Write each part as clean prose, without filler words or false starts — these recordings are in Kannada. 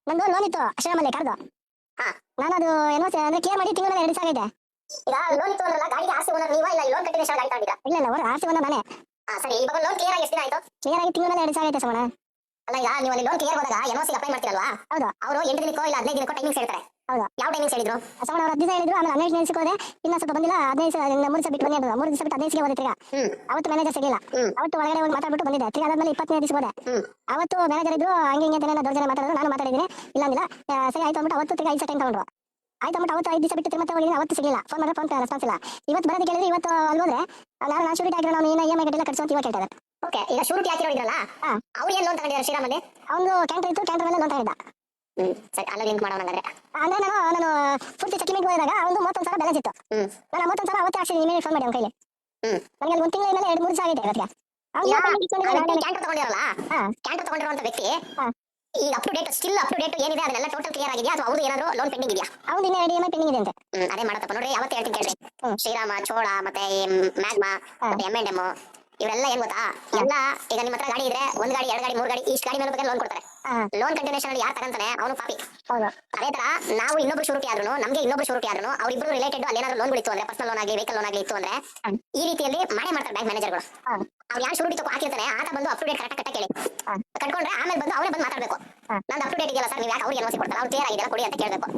ನಂದು ಲೋನ್ ಇತ್ತು ಶ್ರೀರಾಮಲ್ಲಿ ಕಾರ್ದು. ಹಾ. ನಾನು ಅದು ಏನೋ ಅಂದ್ರೆ ಕೇರ್ ಮಾಡಿ ತಿಂಗಳ 2 ಸಾವಿರ ಇದೆ. ಈಗ ಲೋನ್ ಇತ್ತು ಅಂದ್ರಲ್ಲ, ಗಾಡಿಗೆ ಆರ್ಸಿ ಓನರ್ ನೀವಾ ಇಲ್ಲ ಲೋನ್ ಕಂಟಿನ್ಯೂಷನ್ ಗಾಡಿ ತಗೊಂಡಿರಾ? ಇಲ್ಲ ಇಲ್ಲ, ಅವ್ರು ಆರ್ಸಿ ನಾನೇ. ಸರಿ, ಇವಾಗ ಲೋನ್ ಕ್ಲಿಯರ್ ಆಗಿ ಎಷ್ಟು ದಿನ ಆಯ್ತು? ಕ್ಲಿಯರ್ ಆಗಿ ತಿಂಗಳ 2 ಸಾವಿರ ಐತೆ ಸೋಮಣ್ಣ. ಅಲ್ಲ, ಈಗ ನೀವು ಅಲ್ಲಿ ಲೋನ್ ಕ್ಲಿಯರ್ ಹೋದಾಗ ಎನ್ಒಸಿ ಅಪ್ಲೈ ಮಾಡ್ತಿರಲ್ವಾ? ಹೌದು. ಅವರು 8 ದಿನಕ್ಕೋ ಇಲ್ಲ 15 ದಿನಕ್ಕೋ ಟೈಮಿಂಗ್ಸ್ ಹೇಳ್ತಾರೆ. ಹೌದು. ಯಾವ ಟೈಮಿಂಗ್ಸ್ ಹೇಳಿದ್ರು? ಸೋಮಣ್ಣ ಅವ್ರು 10 ದಿವಸ ಹೇಳಿದ್ರು, ಆಮೇಲೆ 12 ದಿವಸಕ್ಕೆ ಹೋದೆ. ಇನ್ನ ಸ್ವಲ್ಪ ಬಂದಿಲ್ಲ, 15 3 ದಿವಸ ಬಿಟ್ಟು ಬಂದೆ. 3 ದಿವಸ ಬಿಟ್ಟು 15 ದಿವಸಕ್ಕೆ ಹೋದೆ. ಅವತ್ತು ಮ್ಯಾನೇಜರ್ ಸಿಗಲಿಲ್ಲ. ಅವತ್ತು ಒಳಗಡೆ ಹೋಗಿ ಮಾತಾಡ್ಬಿಟ್ಟು ಬಂದಿದ್ದೆ. ತಿರ್ಗಿ ಅದಾದ್ಮೇಲೆ 25ನೇ ದಿವಸ ಹೋದೆ. ಅವತ್ತು ಮ್ಯಾನೇಜರ್ ಇದ್ರು, ಹಂಗೆ ಹಿಂಗೆ ಅಂತ ದೊಡ್ಡ ಜನ ಮಾತಾಡಿದ್ರು. ನಾನು ಮಾತಾಡಿದ್ದೀನಿ, ಇಲ್ಲ ಅಂದಿಲ್ಲ. ಸರಿ ಆಯ್ತು ಅಂದ್ಬಿಟ್ಟು ಅವತ್ತು ತಿರ್ಗಿ 5 ದಿವಸ ಟೈಮ್ ತಗೊಂಡ್ರು. ಆಯ್ತು ಅಂದ್ಬಿಟ್ಟು ಅವತ್ತು 5 ದಿವಸ ಬಿಟ್ಟು ತಿರ್ಗಿ ಮತ್ತೆ ಹೋಗಿದ್ದೀನಿ. ಅವತ್ತು ಸಿಗಲಿಲ್ಲ. ಫೋನ್ ಮಾಡಿದ್ರೆ ಫೋನ್ ರೆಸ್ಪಾನ್ಸ್ ಇಲ್ಲ. ಇವತ್ತು ಬರೋದಕ್ಕೆ ಹೇಳಿದ್ರೆ ಇವತ್ತು ಅಲ್ಲಿ ಹೋದ್ರೆ ನಾನು ಶೂರಿಟಿ ಹಾಕಿರೋ ನಾವು ಇನ್ನ EMI ಗಟ್ಟೆಲ್ಲ ಕಟ್ಸೋ ಅಂತ ಇವಾಗ ಕೇಳ್ತಾರೆ. ಓಕೆ, ಈಗ ಶೂರಿಟಿ ಹಾಕಿರೋದಿರಲ್ಲ, ಅವ್ರು ಏನು ಲೋನ್ ತಗೊಂಡಿದ್ದಾರೆ ಶ್ರೀರಾಮಲ್ಲಿ? ಅವನು ಕ್ಯಾಂಟರ್ ಇತ್ತು, ಕ್ಯಾಂಟರ್ ಮೇಲೆ ಲೋನ್ ತಗೊಂಡಿದ್ದ. ಸರಿ, ಅಲ್ಲ ಲಿಂಕ್ ಮಾಡೋಣ ಅಂದ್ರೆ. ಅಂದ್ರೆ ನಾನು ಪೂರ್ತಿ ಸೆಟ್ಲ್ಮೆಂಟ್ ಹೋದಾಗ ಒಂದು 31,000 ಬ್ಯಾಲೆನ್ಸ್ ಇತ್ತು. ನಾನು 31,000 ಅವತ್ತೇ ಹಾಕ್ಸಿದ್ದೀನಿ. ಇಮೇಲೆ ಫೋನ್ ಮಾಡಿ ಅವ್ನ ಕೈಲಿ. ನನಗೆ ಒಂದು ತಿಂಗಳ ಮೇಲೆ 2-3 ಸಾವಿರ ಇದೆ ಇವತ್ತಿಗೆ. ಕ್ಯಾಂಟರ್ ತಗೊಂಡಿರಲ್ಲ, ಕ್ಯಾಂಟರ್ ತಗೊಂಡಿರುವಂತ ವ್ಯಕ್ತಿ ಈಗ up to date, still up to date ಏನಿದೆ ಅದನ್ನೆಲ್ಲ ಟೋಟಲ್ ಕ್ಲಿಯರ್ ಆಗಿದೆಯಾ ಅಥವಾ ಅವ್ರು ಏನಾದ್ರು ಲೋನ್ ಪೆಂಡಿಂಗ್ ಇದೆಯಾ? ಅವ್ನು ಇನ್ನೂ 2 EMI ಪೆಂಡಿಂಗ್ ಇದೆ ಅಂತೆ. ಅದೇ ಮಾಡತ್ತಪ್ಪ ನೋಡ್ರಿ, ಅವತ್ತು ಹೇಳ್ತೀನಿ ಕೇಳ್ರಿ. ಶ್ರೀರಾಮ, ಚೋಳ ಮತ್ತೆ ಮ್ಯಾಗ್ಮಾ ಮತ್ತೆ M&M ಇವರೆಲ್ಲ ಏನ್ ಗೊತ್ತಾ, ಎಲ್ಲ ಈಗ ನಿಮ್ಮ ಹತ್ರ ಗಾಡಿ ಇದ್ರೆ 1 ಗಾಡಿ 2 ಗಾಡಿ 3 ಗಾಡಿ ಇಷ್ಟು ಗಾಡಿ ಮೇಲೆ ಬೇಕಾದ್ರೆ ಲೋನ್ ಕೊಡ್ತಾರೆ. ಲೋನ್ ಕಂಟಿನ್ಯೂಷನ್ ಅಲ್ಲಿ ಯಾರು ತಗಂತಾನೆ ಅವನು ಪಾಪಿ. ಅದೇ ತರ ನಾವು ಇನ್ನೊಬ್ರು ಶೂರಿಟಿ ಆದ್ರೂ, ನಮಗೆ ಇನ್ನೊಬ್ರು ಶೂರಿಟಿ ಆದ್ರೂ ಅವ್ರಿಬ್ರು ರಿಲೇಟೆಡ್ ಅಲ್ಲಿ ಏನಾದ್ರು ಲೋನ್ ಇತ್ತು ಅಂದ್ರೆ, ಪರ್ಸನಲ್ ಲೋನ್ ಆಗಲಿ ವೆಹಿಕಲ್ ಲೋನ್ ಆಗಲಿ ಇತ್ತು ಅಂದ್ರೆ ಈ ರೀತಿಯಲ್ಲಿ ಮಾಡೇ ಮಾಡ್ತಾರೆ ಬ್ಯಾಂಕ್ ಮ್ಯಾನೇಜರ್ಗಳು. ಅವ್ರು ಯಾರು ಶೂರಿಟಿ ತಗೋ ಹಾಕಿರ್ತಾನೆ ಆತ ಬಂದು ಅಪ್ ಟು ಡೇಟ್ ಕರೆಕ್ಟ್ ಕಟ್ಟ ಕೇಳಿ ಕಟ್ಕೊಂಡ್ರೆ ಆಮೇಲೆ ಬಂದು ಅವರೇ ಬಂದು ಮಾತಾಡಬೇಕು. ನಂದು ಅಪ್ ಟು ಡೇಟ್ ಇದೆಯಲ್ಲ ಸರ್, ನೀವು ಯಾಕೆ ಅವ್ರಿಗೆ ಎನ್ಒಸಿ ಕೊಡ್ತಾರೆ, ಅವ್ರು ಕ್ಲಿಯರ್ ಆಗಿದೆಯಲ್ಲ ಕೊಡಿ ಅಂತ ಕೇಳಬೇಕು.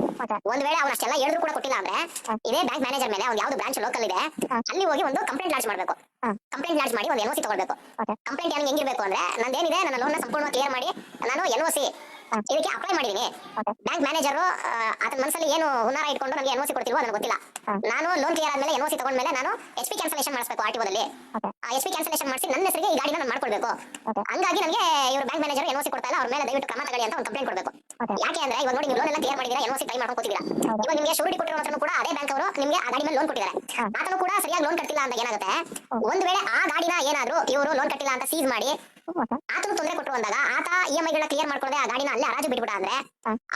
ಒಂದ್ ವೇಳೆ ಅವ್ರು ಅಷ್ಟೆಲ್ಲ ಹೇಳಿದ್ರು ಕೂಡ ಕೊಟ್ಟಿಲ್ಲ ಅಂದ್ರೆ ಇದೇ ಬ್ಯಾಂಕ್ ಮ್ಯಾನೇಜರ್ ಮೇಲೆ ಒಂದು ಯಾವ್ದು ಬ್ರಾಂಚ್ ಲೋಕಲ್ ಇದೆ ಅಲ್ಲಿ ಹೋಗಿ ಒಂದು ಕಂಪ್ಲೇಂಟ್ ಲಾಂಚ್ ಮಾಡಬೇಕು. ಕಂಪ್ಲೇಂಟ್ ಲಾಂಚ್ ಮಾಡಿ ಒಂದು ಎನ್ಒಸಿ ತಗೊಳ್ಬೇಕು. ಕಂಪ್ಲೇಂಟ್ ಯಾರು ಹೆಂಗಿರ್ಬೇಕು ಅಂದ್ರೆ, ನಂದೇನಿದೆ ನನ್ನ ಲೋನ್ ಸಂಪೂರ್ಣ ಕ್ಲಿಯರ್ ಮಾಡಿ ನಾನು ಎನ್ಒಸಿ ಇದಕ್ಕೆ ಅಪ್ಲೈ ಮಾಡಿದೀನಿ. ಬ್ಯಾಂಕ್ ಮ್ಯಾನೇಜರ್ ಆತನ ಮನಸ್ಸಲ್ಲಿ ಏನು ಹುನ್ನಾರ ಇಟ್ಕೊಂಡು ನನಗೆ ಎನ್ಒಸಿ ಕೊಡ್ತಿಲ್ವೋ ನನಗೆ ಗೊತ್ತಿಲ್ಲ. ನಾನು ಲೋನ್ ಕ್ಲಿಯರ್ ಆದ್ಮೇಲೆ ಎನ್ಒಸಿ ತಗೊಂಡ್ಮೇಲೆ ನಾನು SP ಕ್ಯಾನ್ಸಲೇಷನ್ ಮಾಡಿಸಬೇಕು ಆರ್ಟಿಒದಲ್ಲಿ. SP ಕ್ಯಾನ್ಸಲೇಷನ್ ಮಾಡಿಸಿ ನನ್ನ ಹೆಸರಿಗೆ ಈ ಗಾಡಿನ ನಾನು ಮಾಡ್ಕೊಡ್ಬೇಕು. ಹಂಗಾಗಿ ನನಗೆ ಇವರು ಬ್ಯಾಂಕ್ ಮ್ಯಾನೇಜರ್ ಎನ್ಒಸಿ ಕೊಡ್ತಾ ಇಲ್ಲ, ಅವ್ರ ಮೇಲೆ ದಯವಿಟ್ಟು ಕ್ರಮ ತಗೊಳ್ಳಿ ಅಂತ ಒಂದು ಕಂಪ್ಲೇಂಟ್ ಕೊಡಬೇಕು. ಯಾಕೆ ಅಂದ್ರೆ ಇವಾಗ ನೋಡಿ, ನೀವು ಲೋನ್ ಎಲ್ಲ ಕ್ಲಿಯರ್ ಮಾಡಿದೀರಾ, ಎನ್ಒಸಿ ಟ್ರೈ ಮಾಡ್ಕೊಂಡು ಕೂತಿದ್ದೀರಾ. ಇವಾಗ ನಿಮಗೆ ಶೂರಿಟಿ ಕೊಟ್ಟಿರೋ ಹತ್ರನೂ ಕೂಡ ಅದೇ ಬ್ಯಾಂಕ್ ಅವರು ನಿಮಗೆ ಆ ಗಾಡಿ ಮೇಲೆ ಲೋನ್ ಕೊಟ್ಟಿದ್ದಾರೆ. ಆತನು ಕೂಡ ಸರಿಯಾಗಿ ಲೋನ್ ಕಟ್ಟಿಲ್ಲ ಅಂತ ಏನಾಗುತ್ತೆ, ಒಂದ್ ವೇಳೆ ಆ ಗಾಡಿನ ಏನಾದ್ರು ಇವರು ಲೋನ್ ಕಟ್ಟಿಲ್ಲ ಅಂತ ಸೀಸ್ ಮಾಡಿ ಆತನು ತೊಂದರೆ ಕೊಟ್ಟರು ಅಂದಾಗ ಆತ EMI ಗಳನ್ನ ಕ್ಲಿಯರ್ ಮಾಡ್ಕೊಳ್ಳದೆ ಆ ಗಾಡಿನ ಅಲ್ಲೇ ಹರಾಜು ಬಿಟ್ಬಿಟ್ಟ ಅಂದ್ರೆ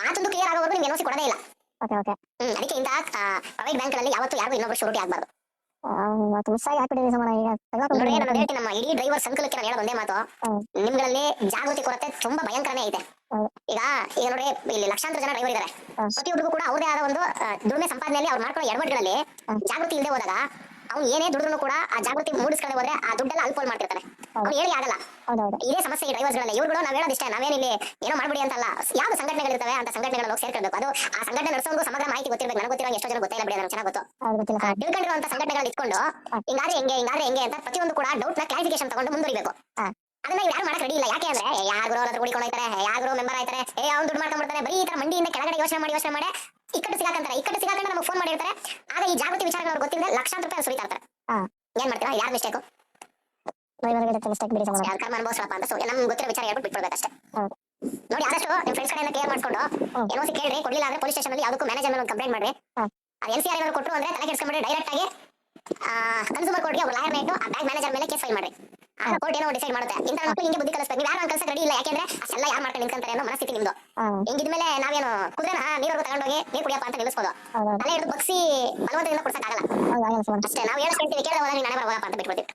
ಆತಂದು ಕ್ಲಿಯರ್ ಆಗೋವರೆಗೂ ನಿಮ್ಗೆ ಎನ್ಒಸಿ ಕೊಡೋದೇ ಇಲ್ಲ. ಅದಕ್ಕೆ ಇಂತಹ ಪ್ರೈವೇಟ್ ಬ್ಯಾಂಕ್ಗಳಲ್ಲಿ ಯಾವತ್ತೂ ಯಾರಿಗೂ ಇನ್ನೊಬ್ರು ಶೂರಿಟಿ ಆಗಬಾರ್ದು. ಹೇಳ್ತೀನಿ, ನಮ್ಮ ಇಡೀ ಡ್ರೈವರ್ ಸಂಕಲಕ್ಕೆ ನಾನು ಹೇಳೋದು ಒಂದೇ ಮಾತು, ನಿಮ್ಗಳಲ್ಲಿ ಜಾಗೃತಿ ಕೊರತೆ ತುಂಬಾ ಭಯಂಕರನೇ ಇದೆ. ಈಗ ನೋಡಿ, ಇಲ್ಲಿ ಲಕ್ಷಾಂತರ ಜನ ಡ್ರೈವರ್ ಇದ್ದಾರೆ. ಪ್ರತಿಯೊಬ್ಬರಿಗೂ ಕೂಡ ಅವ್ರದೇ ಆದ ಒಂದು ದುಡಿಮೆ ಸಂಪಾದನೆಯಲ್ಲಿ ಅವ್ರು ಮಾಡ್ಕೊಳ್ಳೋ ಎಡವಟ್ಗಳಲ್ಲಿ ಜಾಗೃತಿ ಇಲ್ಲದೆ ಹೋದಾಗ ಅವ್ನು ಏನೇ ದುಡಿದ್ರು ಕೂಡ ಆ ಜಾಗೃತಿ ಮೂಡಿಸ್ಕೊಳ್ಳದೆ ಹೋದ್ರೆ ಆ ದುಡ್ಡೆಲ್ಲ ಅಲ್ಪೋಲ್ ಮಾಡ್ತಿರ್ತಾನೆ. ಅವ್ನು ಹೇಳಿ ಆಗಲ್ಲ. ಇದೇ ಸಮಸ್ಯೆ ಈ ಡ್ರೈವರ್ಸ್ಗಳಲ್ಲಿ. ಇವ್ರುಗಳು ನಾವು ಹೇಳೋದಿಷ್ಟೇ, ನಾವೇನಿಲ್ಲಿ ಏನೋ ಮಾಡ್ಬಿಡಿ ಅಂತಲ್ಲ. ಯಾವ್ದು ಸಂಘಟನೆಗಳಿರ್ತವೆ ಅಂತ ಸಂಘಟನೆಗಳು ಹೋಗಿ ಸೇರ್ಕೊಳ್ಬೇಕು. ಅದು ಆ ಸಂಘಟನೆ ನಡೆಸೋದು ಸಮಗ್ರ ಮಾಹಿತಿ ಗೊತ್ತಿರಬೇಕು. ನನಗೆ ಗೊತ್ತಿರೋ ಎಷ್ಟೋ ಜನ ಗೊತ್ತಿಲ್ಲ ಬಿಡಿ, ನನಗೆ ಚೆನ್ನಾಗಿ ಗೊತ್ತು. ತಿಳ್ಕೊಂಡಿರುವಂತ ಸಂಘಟನೆಗಳು ಇಟ್ಕೊಂಡು ಹಿಂಗಾದ್ರೆ ಹೆಂಗೆ ಅಂತ ಪ್ರತಿಯೊಂದು ಕೂಡ ಡೌಟ್ ನ ಕ್ಲಾರಿಫಿಕೇಶನ್ ತಗೊಂಡು ಮುಂದುವರಿಬೇಕು. ಅದನ್ನ ಯಾರು ಮಾಡಕ್ ರೆಡಿ ಇಲ್ಲ. ಯಾಕೆ ಅಂದ್ರೆ ಯಾರು ಹತ್ರ ಕುಡಿಕೊಂಡು ಹೋಗ್ತಾರೆ, ಯಾರು ಮೆಂಬರ್ ಆಯ್ತಾರೆ, ಅವ್ನು ದುಡ್ಡು ಮಾಡ್ಕೊಂಡ್ಬಿಡ್ತಾರೆ. ಬರೀ ಈ ತರ ಮಂಡಿಯಿಂದ ಕೆಳಗಡೆ ಯೋಚನೆ ಮಾಡಿ ಇಕ್ಕಟ್ಟು ಸಿಗಾಕಂತಾರೆ. ಇಕ್ಕಟ್ಟು ಸಿಗಾಕೊಂಡು ನಮಗೆ ಫೋನ್ ಮಾಡಿರ್ತಾರೆ. ಆಗ ಈ ಜಾಗೃತಿ ವಿಚಾರಗಳು ಅವ್ರಿಗೆ ಗೊತ್ತಿಲ್ಲದೆ ಲಕ್ಷಾಂತರ ರೂಪಾಯಿ ಸುರಿತಾ ಇರ್ತಾರೆ. ಏನ್ ಮಾಡ್ತೀರಾ? ಯಾರು ಮಿಸ್ಟೇಕು? ಕರ್ಮ ಅನುಭವಿಸಪ್ಪ ಅಂತ ನಮ್ಗೆ ಗೊತ್ತಿರೋ ವಿಚಾರ ಹೇಳ್ಬಿಟ್ಟು ಬಿಟ್ಬಿಡ್ಬೇಕಷ್ಟೇ. ನೋಡಿ, ಆದಷ್ಟು ನಿಮ್ ಫ್ರೆಂಡ್ಸ್ ಕಡೆಯಿಂದ ಕ್ಲಿಯರ್ ಮಾಡ್ಕೊಂಡು ಎನ್ಒಸಿ ಕೇಳ್ರಿ. ಕೊಡ್ಲಿಲ್ಲ ಅಂದ್ರೆ ಪೊಲೀಸ್ ಸ್ಟೇಷನ್ ಅಲ್ಲಿ ಯಾವುದಕ್ಕೂ ಮ್ಯಾನೇಜರ್ ಮೇಲೆ ಒಂದು ಕಂಪ್ಲೇಂಟ್ ಮಾಡ್ರಿ. ಅದು NCR ಏನಾದ್ರು ಕೊಟ್ಟರು ಅಂದ್ರೆ ತಲೆ ಕೆಡಿಸ್ಕೊಂಡ್ಬಿಡ್ರಿ. ಡೈರೆಕ್ಟ್ ಆಗಿ ಕನ್ಸ್ಯೂಮರ್ ಕೋರ್ಟ್ಗೆ ಒಬ್ಬ ಲಾಯರ್ ಇಟ್ಟು ಆ ಬ್ಯಾಂಕ್ ಮ್ಯಾನೇಜರ್ ಮೇಲೆ ಕೇಸ್ ಫೈಲ್ ಮಾಡ್ರಿ. ಆಗ ಕೋರ್ಟ್ ಏನೋ ಡಿಸೈಡ್ ಮಾಡುತ್ತೆ. ಇಂಥ ಮಕ್ಕಳು ಹಿಂಗೆ ಬುದ್ಧಿ ಕಲಿಸ್ಬೇಕು. ನೀವು ಯಾರು ಕಲ್ಸಕ್ಕೆ ರೆಡಿ ಇಲ್ಲ. ಯಾಕೆಂದ್ರೆ ಅಷ್ಟೆಲ್ಲ ಯಾರು ಮಾಡ್ಕೊಂಡು ನಿಂತ್ಕೊಂತಾರೆ ಅನ್ನೋ ಮನಸ್ಥಿತಿ ನಿಮ್ದು. ಹಿಂಗಿದ್ಮೇಲೆ ನಾವೇನು ಕುದುರೆನ ನೀರವರೆಗೂ ತಗೊಂಡೋಗಿ ನೀರು ಕುಡಿಯಪ್ಪ ಅಂತ ನಿಲ್ಲಿಸ್ಬೋದು. ತಲೆ ಹಿಡಿದು ಬಗ್ಸಿ ಬಲವಂತದಿಂದ ಕೊಡ್ಸಕ್ಕಾಗಲ್ಲ. ಅಷ್ಟೇ, ನಾವು ಹೇಳಕ್ ಹೇಳ್ತೀವಿ, ಕೇಳಿದ್ರೆ ಹೋದಾಗ ನಾನೇ ಬರ ಹೋಗಪ್ಪ ಅಂತ ಬಿಟ್ಬಿಡ್ತೀವಿ.